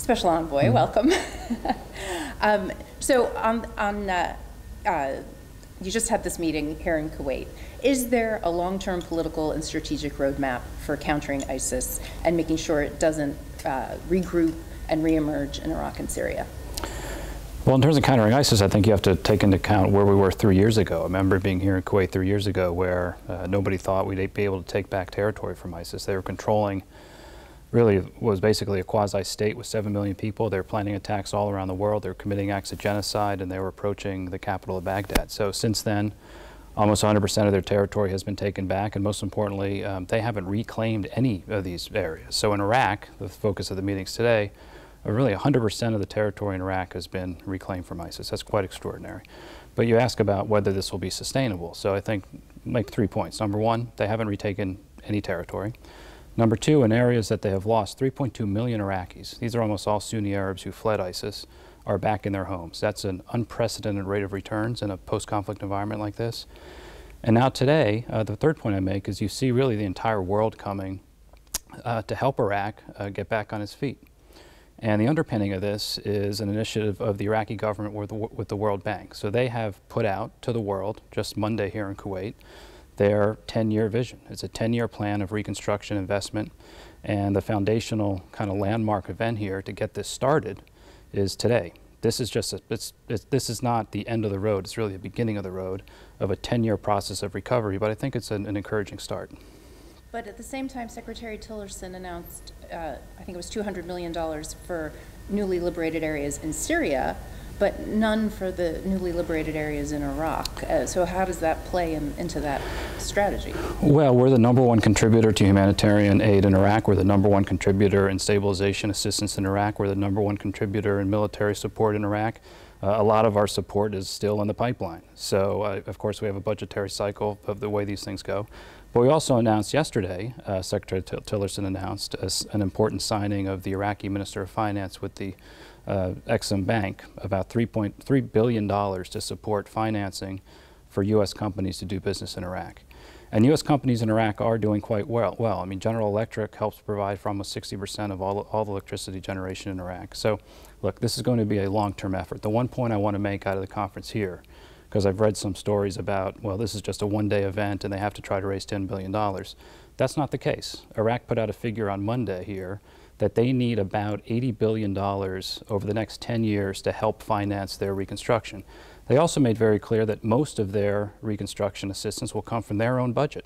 Special Envoy, welcome. You just had this meeting here in Kuwait. Is there a long-term political and strategic roadmap for countering ISIS and making sure it doesn't regroup and reemerge in Iraq and Syria? Well, in terms of countering ISIS, I think you have to take into account where we were 3 years ago. I remember being here in Kuwait 3 years ago where nobody thought we'd be able to take back territory from ISIS. They were controlling, really was basically a quasi-state with 7 million people. They were planning attacks all around the world. They were committing acts of genocide, and they were approaching the capital of Baghdad. So since then, almost 100% of their territory has been taken back, and most importantly, they haven't reclaimed any of these areas. So in Iraq, the focus of the meetings today, really 100% of the territory in Iraq has been reclaimed from ISIS. That's quite extraordinary. But you ask about whether this will be sustainable. So I think make 3 points. Number one, they haven't retaken any territory. Number two, in areas that they have lost, 3.2 million Iraqis, these are almost all Sunni Arabs who fled ISIS, are back in their homes. That's an unprecedented rate of returns in a post-conflict environment like this. And now today, the third point I make is you see really the entire world coming to help Iraq get back on its feet. And the underpinning of this is an initiative of the Iraqi government with the World Bank. So they have put out to the world, just Monday here in Kuwait, their 10-year vision. It's a 10-year plan of reconstruction investment, and the foundational kind of landmark event here to get this started is today. This is just this is not the end of the road. It's really the beginning of the road of a 10-year process of recovery, but I think it's an encouraging start. But at the same time, Secretary Tillerson announced, I think it was $200 million for newly liberated areas in Syria, but none for the newly liberated areas in Iraq. So how does that play into that strategy? Well, we're the #1 contributor to humanitarian aid in Iraq. We're the #1 contributor in stabilization assistance in Iraq. We're the #1 contributor in military support in Iraq. A lot of our support is still in the pipeline. So, of course, we have a budgetary cycle of the way these things go. But we also announced yesterday, Secretary Tillerson announced an important signing of the Iraqi Minister of Finance with the Exim Bank, about $3.3 billion to support financing for U.S. companies to do business in Iraq. And U.S. companies in Iraq are doing quite well. I mean, General Electric helps provide for almost 60% of all the electricity generation in Iraq. So, look, this is going to be a long-term effort. The one point I want to make out of the conference here, because I've read some stories about, well, this is just a one-day event and they have to try to raise $10 billion. That's not the case. Iraq put out a figure on Monday here that they need about $80 billion over the next 10 years to help finance their reconstruction. They also made very clear that most of their reconstruction assistance will come from their own budget,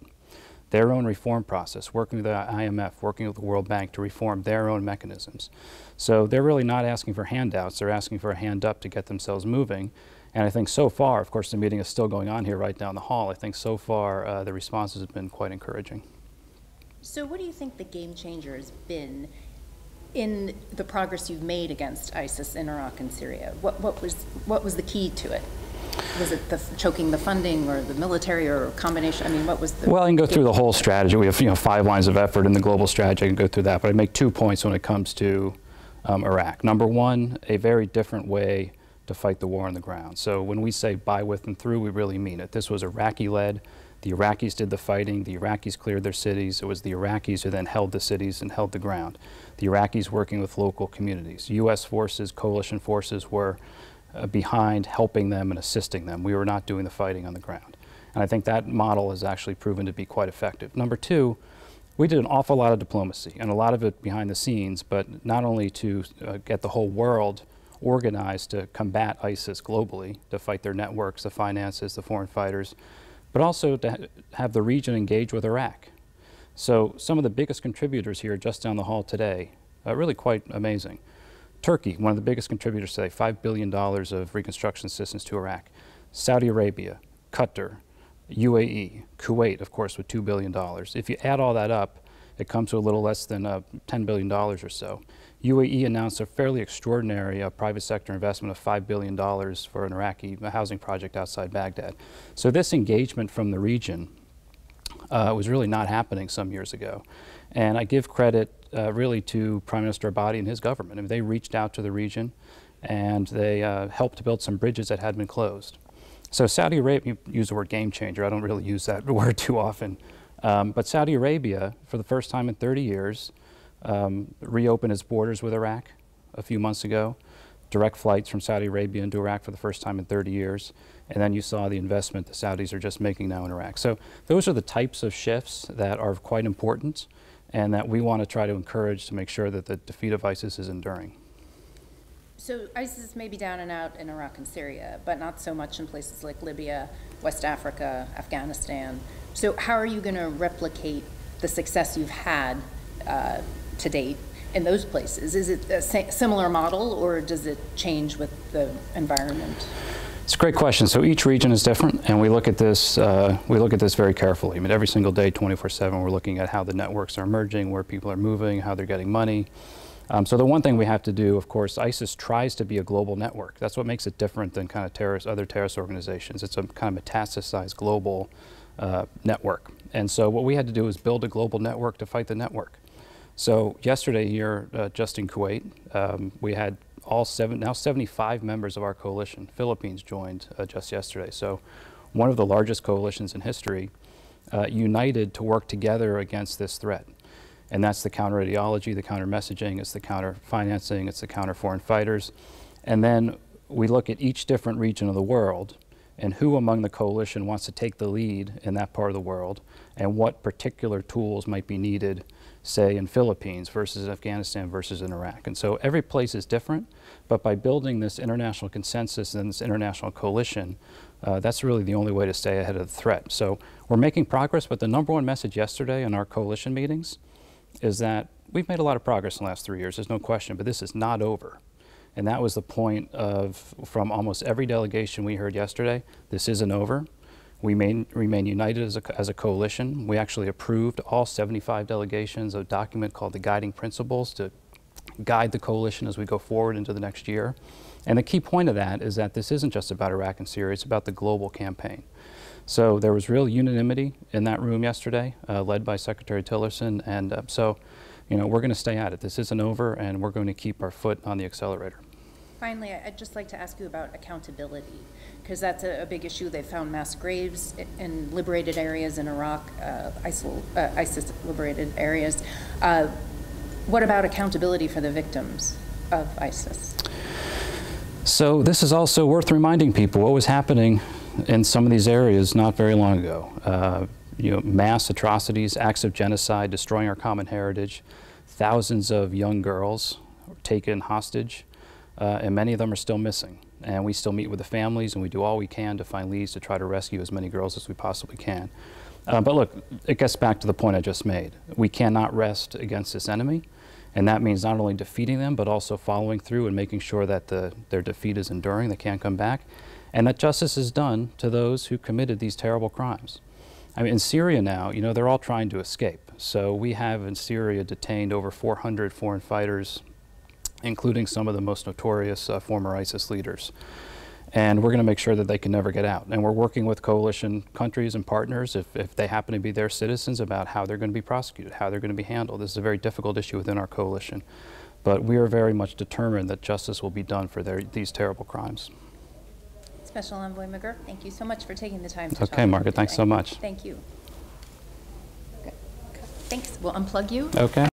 their own reform process, working with the IMF, working with the World Bank to reform their own mechanisms. So they're really not asking for handouts, they're asking for a hand up to get themselves moving. And I think so far, of course the meeting is still going on here right down the hall, I think so far the responses have been quite encouraging. So what do you think the game changer has been in the progress you've made against ISIS in Iraq and Syria? What was the key to it? Was it choking the funding or the military or a combination? I mean, what was the... Well, I can go through the whole strategy. We have 5 lines of effort in the global strategy. I can go through that, but I make 2 points when it comes to Iraq. Number one, a very different way to fight the war on the ground. So when we say by, with, and through, we really mean it. This was Iraqi-led. The Iraqis did the fighting. The Iraqis cleared their cities. It was the Iraqis who then held the cities and held the ground. The Iraqis working with local communities. U.S. forces, coalition forces were behind helping them and assisting them. We were not doing the fighting on the ground. And I think that model has actually proven to be quite effective. Number two, we did an awful lot of diplomacy, and a lot of it behind the scenes, but not only to get the whole world organized to combat ISIS globally, to fight their networks, the finances, the foreign fighters, but also to have the region engage with Iraq. So some of the biggest contributors here just down the hall today, really quite amazing. Turkey, one of the biggest contributors today, $5 billion of reconstruction assistance to Iraq. Saudi Arabia, Qatar, UAE, Kuwait, of course, with $2 billion. If you add all that up, it comes to a little less than $10 billion or so. UAE announced a fairly extraordinary private sector investment of $5 billion for an Iraqi housing project outside Baghdad. So this engagement from the region was really not happening some years ago. And I give credit really to Prime Minister Abadi and his government. I mean, they reached out to the region and they helped to build some bridges that had been closed. So Saudi Arabia, you use the word game changer, I don't really use that word too often, but Saudi Arabia, for the first time in 30 years, reopened its borders with Iraq. a few months ago, direct flights from Saudi Arabia into Iraq for the first time in 30 years. And then you saw the investment the Saudis are just making now in Iraq. So those are the types of shifts that are quite important and that we want to try to encourage to make sure that the defeat of ISIS is enduring. So ISIS may be down and out in Iraq and Syria, but not so much in places like Libya, West Africa, Afghanistan. So how are you going to replicate the success you've had to date in those places? Is it a similar model, or does it change with the environment? It's a great question. So each region is different, and we look at this very carefully. I mean, every single day, 24/7, we're looking at how the networks are emerging, where people are moving, how they're getting money. So the one thing we have to do, of course, ISIS tries to be a global network. That's what makes it different than kind of other terrorist organizations. It's a kind of metastasized global network. And so what we had to do is build a global network to fight the network. So yesterday here, just in Kuwait, we had now 75 members of our coalition. Philippines joined just yesterday. So one of the largest coalitions in history, united to work together against this threat. And that's the counter ideology, the counter messaging, it's the counter financing, it's the counter foreign fighters. And then we look at each different region of the world and who among the coalition wants to take the lead in that part of the world and what particular tools might be needed, say in Philippines versus Afghanistan versus in Iraq. And so every place is different, but by building this international consensus and this international coalition, that's really the only way to stay ahead of the threat. So we're making progress, but the number one message yesterday in our coalition meetings is that we've made a lot of progress in the last 3 years, there's no question, but this is not over. And that was the point from almost every delegation we heard yesterday, this isn't over. We remain united as a coalition. We actually approved all 75 delegations a document called the Guiding Principles to guide the coalition as we go forward into the next year. And the key point of that is that this isn't just about Iraq and Syria, it's about the global campaign. So there was real unanimity in that room yesterday, led by Secretary Tillerson, and so we're going to stay at it. This isn't over, and we're going to keep our foot on the accelerator. Finally, I'd just like to ask you about accountability, because that's a big issue. They found mass graves in liberated areas in Iraq, ISIS-liberated areas. What about accountability for the victims of ISIS? So this is also worth reminding people what was happening in some of these areas not very long ago. Mass atrocities, acts of genocide, destroying our common heritage. Thousands of young girls were taken hostage, and many of them are still missing. And we still meet with the families, and we do all we can to find leads to try to rescue as many girls as we possibly can. But look, it gets back to the point I just made. We cannot rest against this enemy, and that means not only defeating them, but also following through and making sure that their defeat is enduring, they can't come back, and that justice is done to those who committed these terrible crimes. I mean, in Syria now, they're all trying to escape. So we have in Syria detained over 400 foreign fighters, including some of the most notorious former ISIS leaders. And we're going to make sure that they can never get out. And we're working with coalition countries and partners, if they happen to be their citizens, about how they're going to be prosecuted, how they're going to be handled. This is a very difficult issue within our coalition. But we are very much determined that justice will be done for these terrible crimes. Special Envoy McGurk, thank you so much for taking the time to talk. Okay, Margaret, thanks so much. Thank you. Thanks. We'll unplug you. Okay.